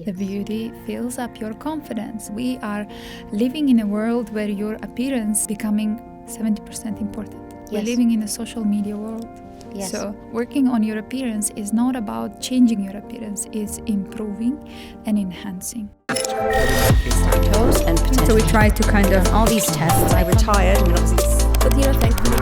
The beauty fills up your confidence. We are living in a world where your appearance becoming 70% important. We're living in a social media world. Yes. So working on your appearance is not about changing your appearance, it's improving and enhancing. Toes and potential. So we tried to kind of all these tests. I retired and obviously but you know, thankfully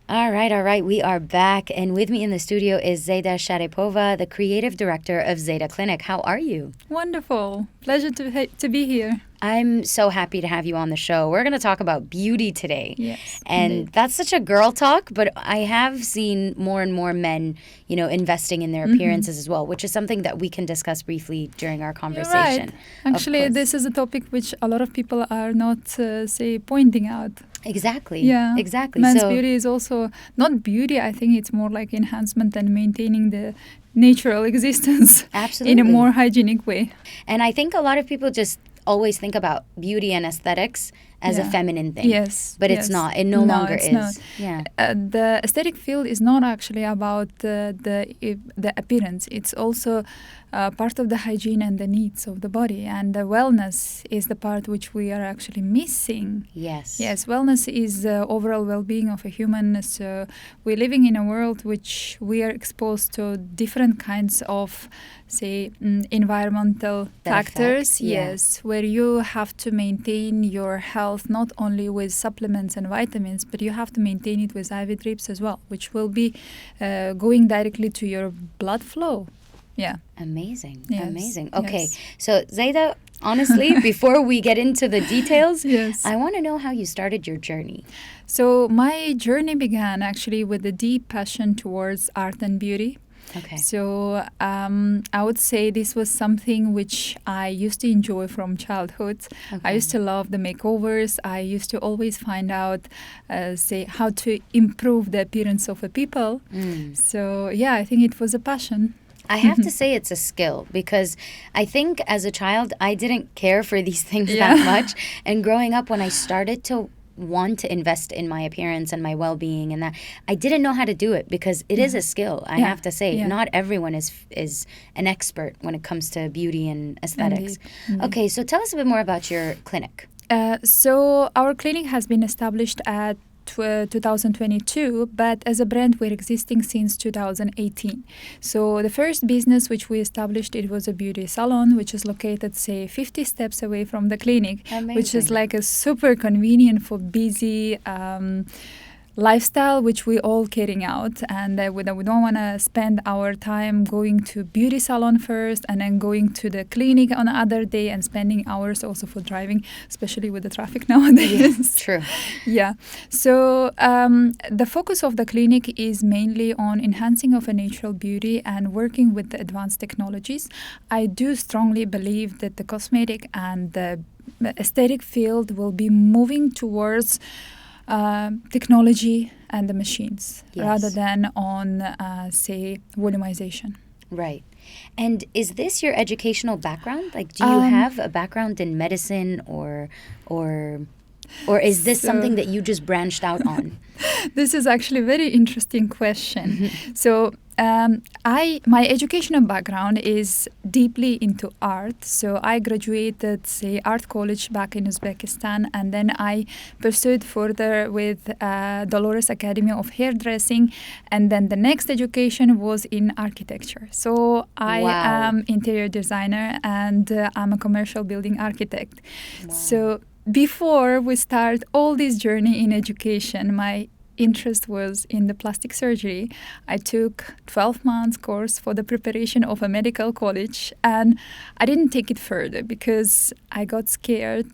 All right. We are back. And with me in the studio is Zieda Sharipova, the creative director of Zieda Clinic. How are you? Wonderful. Pleasure to be here. I'm so happy to have you on the show. We're going to talk about beauty today. Yes. And indeed. that's such a girl talk, but I have seen more and more men, investing in their appearances as well, which is something that we can discuss briefly during our conversation. Right. Actually, this is a topic which a lot of people are not, pointing out. Exactly. Yeah. Exactly. Men's beauty is also not beauty. I think it's more like enhancement and maintaining the natural existence. Absolutely. In a more hygienic way. And I think a lot of people just always think about beauty and aesthetics as a feminine thing. Yes. But it's not. It no longer it's is. Not. Yeah. The aesthetic field is not actually about the appearance. It's also part of the hygiene and the needs of the body. And the wellness is the part which we are actually missing. Yes. Yes, wellness is the overall well-being of a human. So we're living in a world which we are exposed to different kinds of, environmental factors. Yes, where you have to maintain your health not only with supplements and vitamins, but you have to maintain it with IV drips as well, which will be going directly to your blood flow. Yeah. Amazing. Yes. Amazing. Okay. Yes. So, Zieda, honestly, before we get into the details, yes. I want to know how you started your journey. So, my journey began actually with a deep passion towards art and beauty. Okay. So I would say this was something which I used to enjoy from childhood. Okay. I used to love the makeovers. I used to always find out, how to improve the appearance of a people. So I think it was a passion. I have to say it's a skill because I think as a child, I didn't care for these things that much. And growing up, when I started to want to invest in my appearance and my well-being and that, I didn't know how to do it because it is a skill. I have to say, not everyone is an expert when it comes to beauty and aesthetics. Indeed. Okay, so tell us a bit more about your clinic. So our clinic has been established at 2022, but as a brand we're existing since 2018. So the first business which we established, it was a beauty salon which is located 50 steps away from the clinic. Amazing. Which is like a super convenient for busy lifestyle which we all carrying out, and we don't want to spend our time going to beauty salon first and then going to the clinic on the other day and spending hours also for driving, especially with the traffic nowadays. Yes, true. Yeah. So the focus of the clinic is mainly on enhancing of a natural beauty and working with the advanced technologies. I do strongly believe that the cosmetic and the aesthetic field will be moving towards technology and the machines rather than on, volumization. Right. And is this your educational background? Like, do you have a background in medicine or is this something that you just branched out on? This is actually a very interesting question. So my educational background is deeply into art. So I graduated, art college back in Uzbekistan, and then I pursued further with Dolores Academy of Hairdressing, and then the next education was in architecture. So I am interior designer and I'm a commercial building architect. Wow. So before we start all this journey in education, my interest was in the plastic surgery. I took 12 months course for the preparation of a medical college, and I didn't take it further because I got scared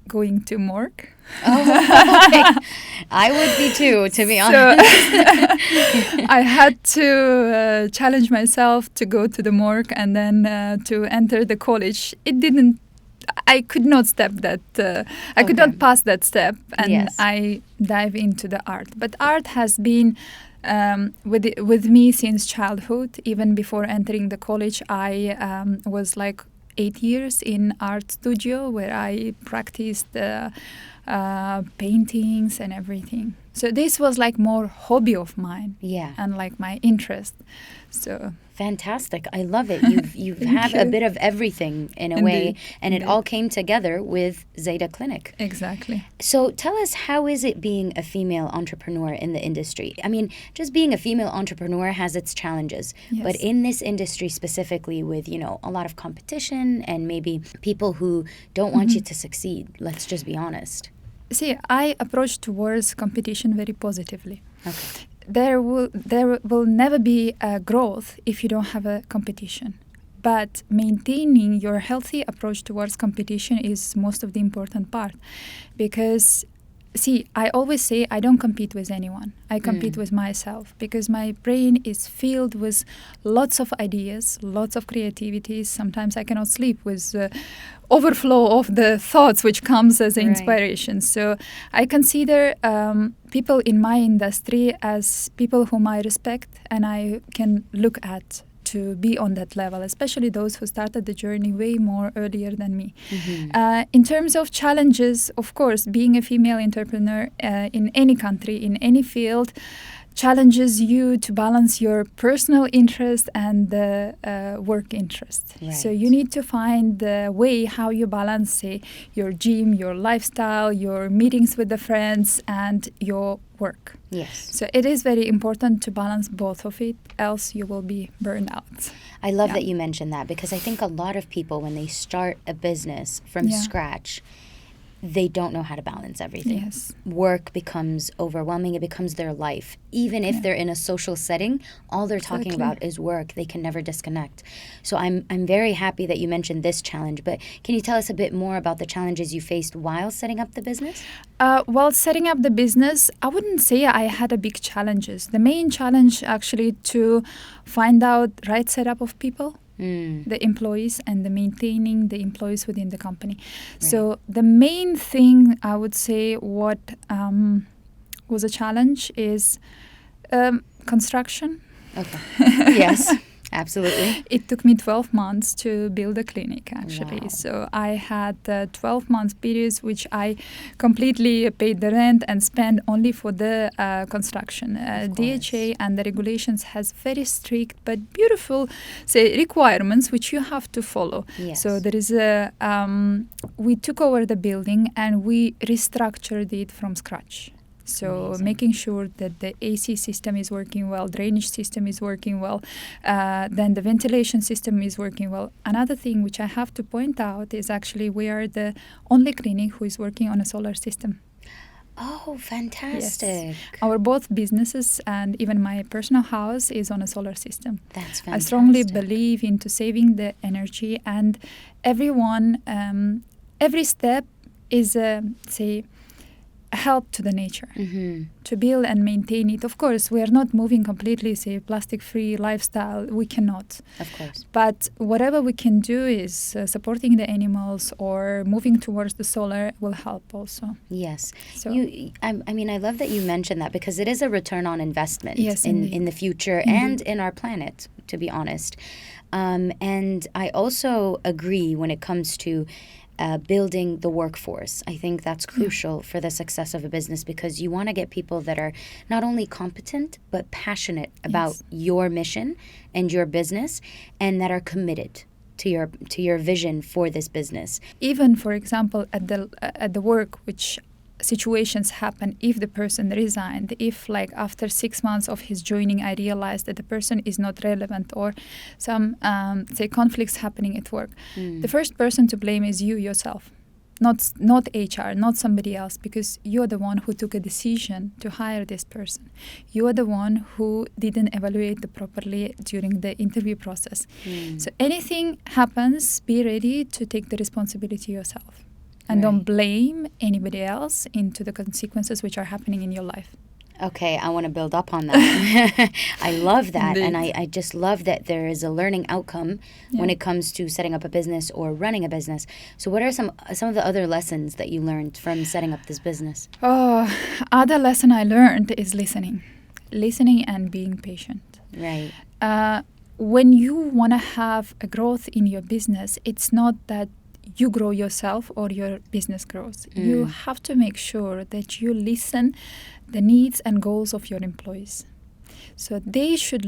going to morgue. Oh, okay. I would be too, to be honest. I had to challenge myself to go to the morgue and then to enter the college. I could not step that. I could not pass that step, and I dive into the art. But art has been with me since childhood. Even before entering the college, I was like 8 years in art studio where I practiced paintings and everything. So this was like more hobby of mine. Yeah. And like my interest. So fantastic. I love it. You've had a bit of everything in a way, and it all came together with Zieda Clinic. Exactly. So tell us, how is it being a female entrepreneur in the industry? I mean, just being a female entrepreneur has its challenges, but in this industry specifically with, a lot of competition and maybe people who don't want you to succeed, let's just be honest. See, I approach towards competition very positively. Okay. There will never be a growth if you don't have a competition. But maintaining your healthy approach towards competition is most of the important part. Because, see, I always say I don't compete with anyone. I compete with myself because my brain is filled with lots of ideas, lots of creativity. Sometimes I cannot sleep with overflow of the thoughts which comes as inspiration. So I consider people in my industry as people whom I respect and I can look at to be on that level, especially those who started the journey way more earlier than me. In terms of challenges, of course, being a female entrepreneur in any country, in any field, challenges you to balance your personal interest and the work interest. Right. So you need to find the way how you balance, say, your gym, your lifestyle, your meetings with the friends, and your work. Yes. So it is very important to balance both of it, else you will be burned out. I love that you mentioned that, because I think a lot of people, when they start a business from scratch, they don't know how to balance everything. Yes. Work becomes overwhelming. It becomes their life. Even if they're in a social setting, all they're talking about is work. They can never disconnect. So I'm very happy that you mentioned this challenge. But can you tell us a bit more about the challenges you faced while setting up the business? While setting up the business, I wouldn't say I had a big challenges. The main challenge actually to find out right setup of people. The employees and the maintaining the employees within the company. Right. So the main thing I would say what was a challenge is construction. Okay. Yes. Absolutely. It took me 12 months to build a clinic, actually. Wow. So I had 12 months periods which I completely paid the rent and spent only for the construction. DHA and the regulations has very strict but beautiful, say, requirements which you have to follow. Yes. So there is a, we took over the building and we restructured it from scratch. So amazing. Making sure that the AC system is working well, drainage system is working well, then the ventilation system is working well. Another thing which I have to point out is actually we are the only clinic who is working on a solar system. Oh, fantastic. Yes. Our both businesses and even my personal house is on a solar system. That's fantastic. I strongly believe into saving the energy, and everyone, every step is, say, help to the nature to build and maintain it. Of course, we are not moving completely, say, plastic-free lifestyle. We cannot. Of course. But whatever we can do is supporting the animals or moving towards the solar will help also. Yes. So, I mean, I love that you mentioned that, because it is a return on investment in the future and in our planet, to be honest. And I also agree when it comes to building the workforce. I think that's crucial for the success of a business, because you want to get people that are not only competent but passionate about your mission and your business, and that are committed to your vision for this business. Even, for example, at the work, which situations happen if the person resigned, if like after 6 months of his joining I realized that the person is not relevant, or some say conflicts happening at work, the first person to blame is you yourself, not HR, not somebody else, because you're the one who took a decision to hire this person. You are the one who didn't evaluate it properly during the interview process. So anything happens, be ready to take the responsibility yourself. And don't blame anybody else into the consequences which are happening in your life. Okay, I want to build up on that. I love that. Indeed. And I just love that there is a learning outcome when it comes to setting up a business or running a business. So what are some of the other lessons that you learned from setting up this business? Oh, other lesson I learned is listening. Listening and being patient. Right. When you want to have a growth in your business, it's not that you grow yourself or your business grows. You have to make sure that you listen the needs and goals of your employees. So they should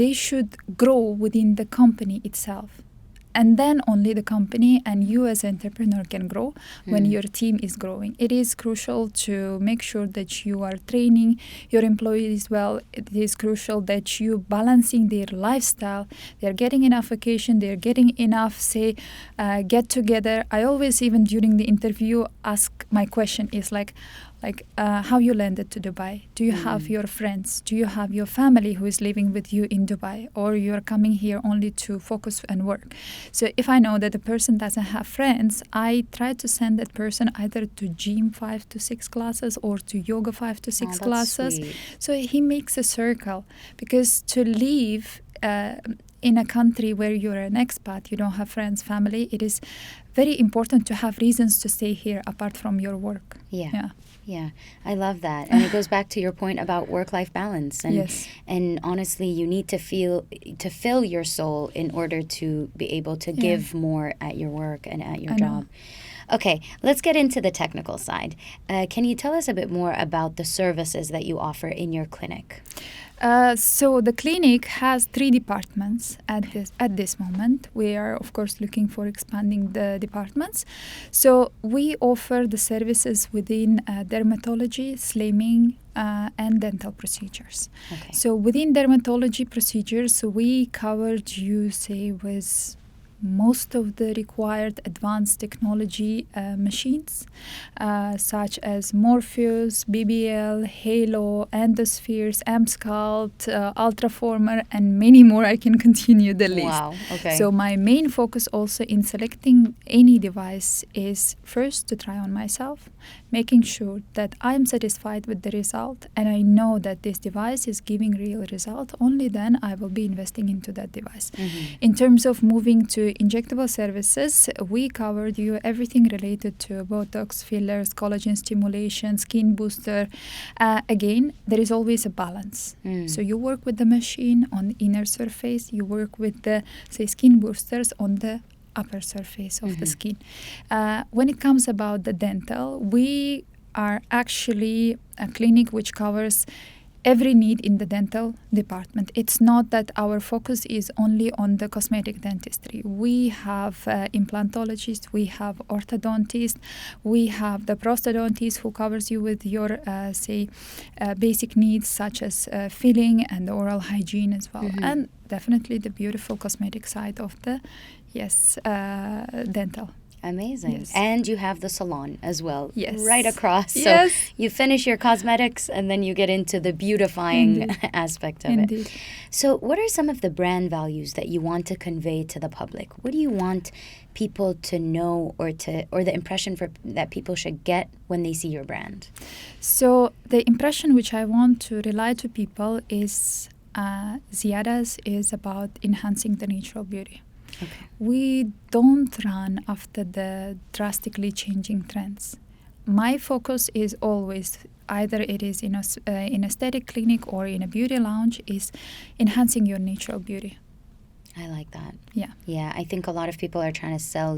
they should grow within the company itself. And then only the company and you as an entrepreneur can grow when your team is growing. It is crucial to make sure that you are training your employees well. It is crucial that you balancing their lifestyle. They're getting enough vacation. They're getting enough, get together. I always, even during the interview, ask my question is like how you landed to Dubai. Do you have your friends? Do you have your family who is living with you in Dubai? Or you're coming here only to focus and work? So if I know that the person doesn't have friends, I try to send that person either to gym 5 to 6 classes or to yoga 5 to 6 classes. Sweet. So he makes a circle. Because to live in a country where you're an expat, you don't have friends, family, it is very important to have reasons to stay here apart from your work. Yeah, I love that. And it goes back to your point about work-life balance. And Yes. and honestly, you need to fill your soul in order to be able to give more at your work and at your job. Okay, let's get into the technical side. Can you tell us a bit more about the services that you offer in your clinic? So the clinic has 3 departments at this moment. We are, of course, looking for expanding the departments. So we offer the services within dermatology, slimming, and dental procedures. Okay. So within dermatology procedures, we covered you, with most of the required advanced technology machines, such as Morpheus, BBL, Halo, Endospheres, AmSculpt, Ultraformer, and many more. I can continue the list. Wow, okay. So my main focus also in selecting any device is first to try on myself, making sure that I'm satisfied with the result and I know that this device is giving real result. Only then I will be investing into that device. In terms of moving to injectable services, we covered you everything related to Botox, fillers, collagen stimulation, skin booster. Again, there is always a balance. So you work with the machine on the inner surface, you work with the, skin boosters on the upper surface of the skin. When it comes about the dental, we are actually a clinic which covers every need in the dental department. It's not that our focus is only on the cosmetic dentistry. We have implantologists, we have orthodontists, we have the prosthodontist who covers you with your, basic needs such as filling and oral hygiene as well. And definitely the beautiful cosmetic side of the, dental. Amazing. Yes. And you have the salon as well. Yes. Right across. So Yes. you finish your cosmetics and then you get into the beautifying Indeed. aspect of Indeed. it. So what are some of the brand values that you want to convey to the public? What do you want people to know or the impression that people should get when they see your brand? So the impression which I want to relay to people is Zieda's is about enhancing the natural beauty. Okay. We don't run after the drastically changing trends. My focus is always, either it is in an aesthetic clinic or in a beauty lounge, is enhancing your natural beauty. I like that. Yeah. Yeah, I think a lot of people are trying to sell,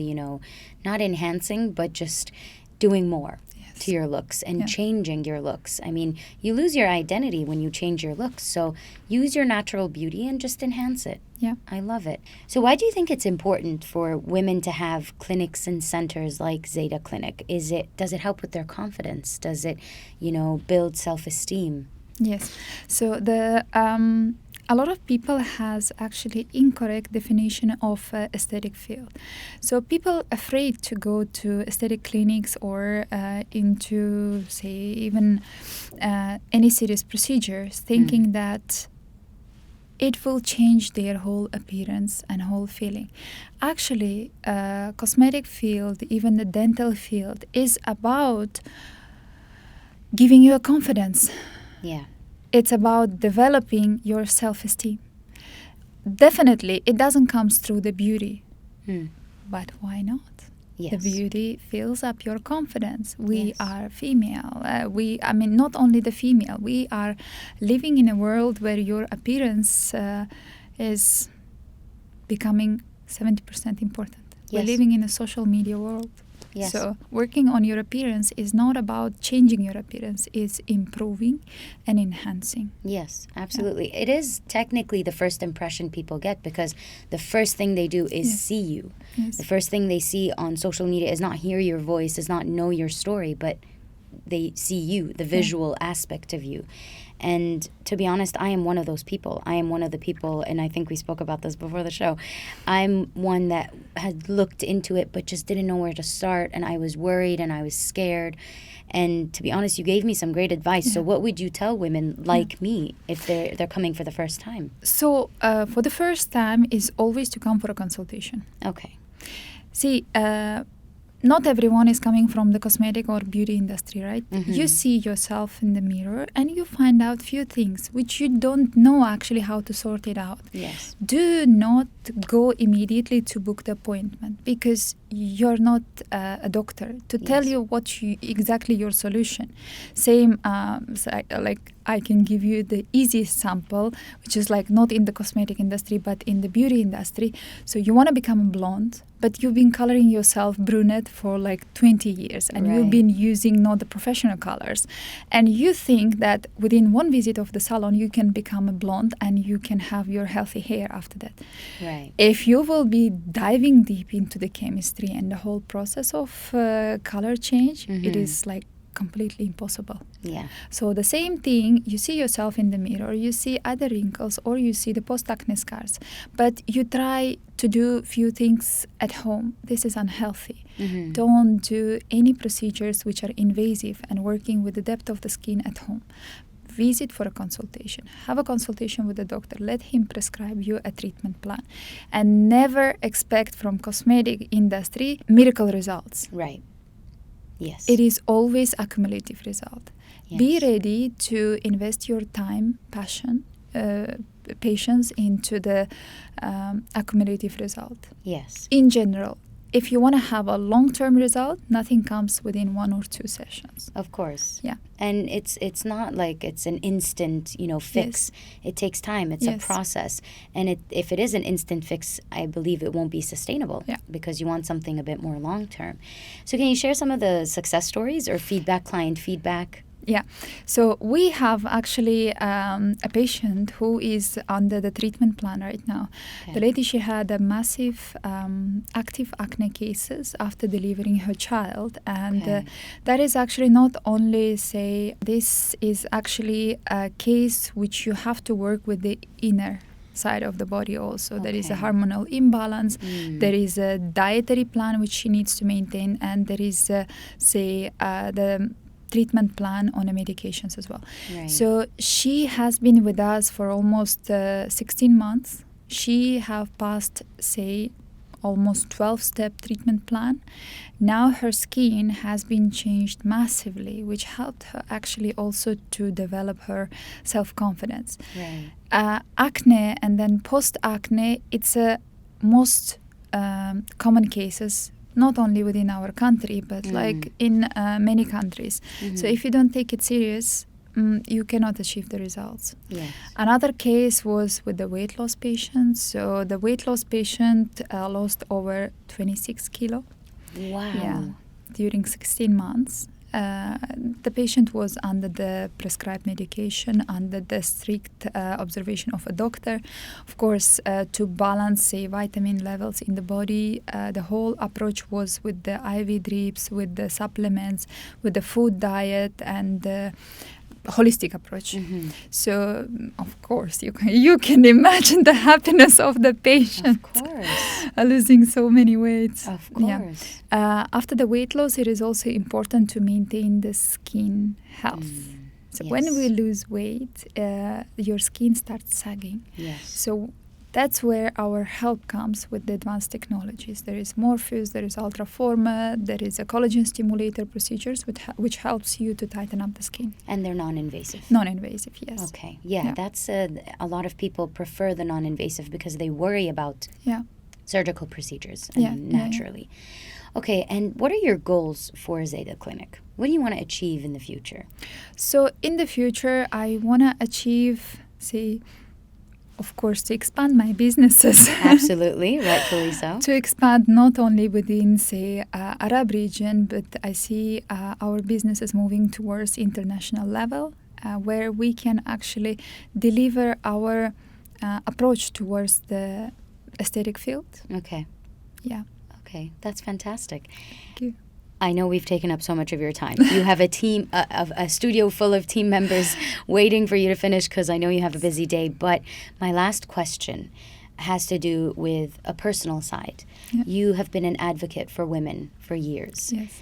not enhancing, but just doing more to your looks and changing your looks. I mean, you lose your identity when you change your looks. So use your natural beauty and just enhance it. Yeah. I love it. So why do you think it's important for women to have clinics and centers like Zieda Clinic? Does it help with their confidence? Does it, build self-esteem? Yes. So a lot of people has actually incorrect definition of aesthetic field. So people afraid to go to aesthetic clinics or into, even any serious procedures, thinking that it will change their whole appearance and whole feeling. Actually, cosmetic field, even the dental field, is about giving you a confidence. Yeah. It's about developing your self-esteem. Definitely, it doesn't come through the beauty, but why not? Yes. The beauty fills up your confidence. We Yes. are female. Not only the female. We are living in a world where your appearance is becoming 70% important. Yes. We're living in a social media world. Yes. So working on your appearance is not about changing your appearance, it's improving and enhancing. Yes, absolutely. It is technically the first impression people get because the first thing they do is Yes. see you. Yes. The first thing they see on social media is not hear your voice, is not know your story, but they see you, the visual aspect of you. And to be honest, I am one of those people. I am one of the people, and I think we spoke about this before the show. I'm one that had looked into it but just didn't know where to start, and I was worried and I was scared. And to be honest, you gave me some great advice. So what would you tell women like me if they're coming for the first time? So for the first time is always to come for a consultation. Okay. See, not everyone is coming from the cosmetic or beauty industry, right? Mm-hmm. You see yourself in the mirror and you find out few things which you don't know actually how to sort it out. Yes. Do not go immediately to book the appointment because you're not a doctor to tell Yes. you what exactly your solution. Same, like I can give you the easiest sample, which is like not in the cosmetic industry but in the beauty industry. So you want to become a blonde, but you've been coloring yourself brunette for like 20 years and you've Right. been using not the professional colors. And you think that within one visit of the salon, you can become a blonde and you can have your healthy hair after that. Right. If you will be diving deep into the chemistry and the whole process of color change, it is like completely impossible. Yeah. So the same thing, you see yourself in the mirror, you see other wrinkles or you see the post-acne scars, but you try to do few things at home. This is unhealthy. Mm-hmm. Don't do any procedures which are invasive and working with the depth of the skin at home. Visit for a consultation. Have a consultation with the doctor. Let him prescribe you a treatment plan. And never expect from cosmetic industry miracle results. Right. Yes. It is always a cumulative result. Be Yes. ready to invest your time, passion, patience into the accumulative result. Yes. In general, if you want to have a long-term result, nothing comes within 1 or 2 sessions. Of course. Yeah. And it's not like it's an instant, fix. It takes time. It's a Yes. process. And if it is an instant fix, I believe it won't be sustainable Yeah. because you want something a bit more long term. So can you share some of the success stories or client feedback? Yeah. So we have actually a patient who is under the treatment plan right now. Okay. The lady, she had a massive active acne cases after delivering her child. And Okay. that is actually not only, say, this is actually a case which you have to work with the inner side of the body also. There is a Okay. hormonal imbalance. Mm. There is a dietary plan which she needs to maintain. And there is, the treatment plan on the medications as well. Right. So she has been with us for almost 16 months. She have passed, say, almost 12-step treatment plan. Now her skin has been changed massively, which helped her actually also to develop her self-confidence. Right. Acne and then post-acne, it's a most common cases, not only within our country, but like in many countries. So if you don't take it serious, you cannot achieve the results. Yes. Another case was with the weight loss patient. So the weight loss patient lost over 26 kilo. Wow. Yeah, during 16 months. The patient was under the prescribed medication, under the strict observation of a doctor. Of course, to balance, say, vitamin levels in the body, the whole approach was with the IV drips, with the supplements, with the food diet, and holistic approach. So, of course, you can imagine the happiness of the patient. Of course. Losing so many weights. Of Yeah. course. After the weight loss, it is also important to maintain the skin health. So when Yes. we lose weight, your skin starts sagging. Yes. So that's where our help comes with the advanced technologies. There is Morpheus, there is Ultraforma, there is a collagen stimulator procedures which helps you to tighten up the skin. And they're non-invasive. Non-invasive, yes. Okay. Yeah, Yeah. that's a lot of people prefer the non-invasive because they worry about Yeah. surgical procedures Yeah, yeah, yeah. naturally. Okay, and what are your goals for Zieda Clinic? What do you want to achieve in the future? So in the future, I want to achieve, say, of course, to expand my businesses. Absolutely, rightfully so. To expand not only within, say, Arab region, but I see our businesses moving towards international level, where we can actually deliver our approach towards the aesthetic field. Okay. Yeah. Okay, that's fantastic. Thank you. I know we've taken up so much of your time. You have a team, a studio full of team members waiting for you to finish because I know you have a busy day. But my last question has to do with a personal side. Yeah. You have been an advocate for women for years. Yes.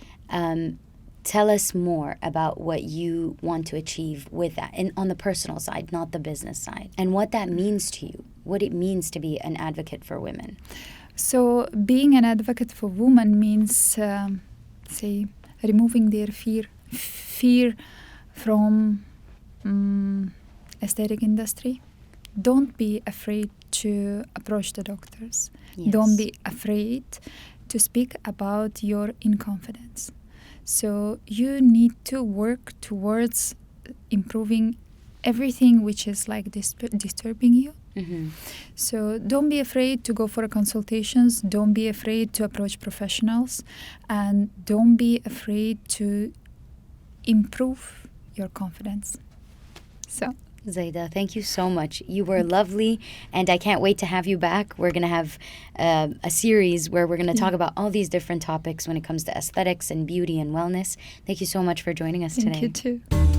Tell us more about what you want to achieve with that, and on the personal side, not the business side, and what that means to you, what it means to be an advocate for women. So being an advocate for women means, say, removing their fear from aesthetic industry. Don't be afraid to approach the doctors. Yes. Don't be afraid to speak about your inconfidence. So you need to work towards improving everything which is like disturbing you. Mm-hmm. So don't be afraid to go for consultations. Don't be afraid to approach professionals, and don't be afraid to improve your confidence. So, Zieda, thank you so much. You were lovely, and I can't wait to have you back. We're going to have a series where we're going to talk about all these different topics when it comes to aesthetics and beauty and wellness. Thank you so much for joining us today. Thank you too.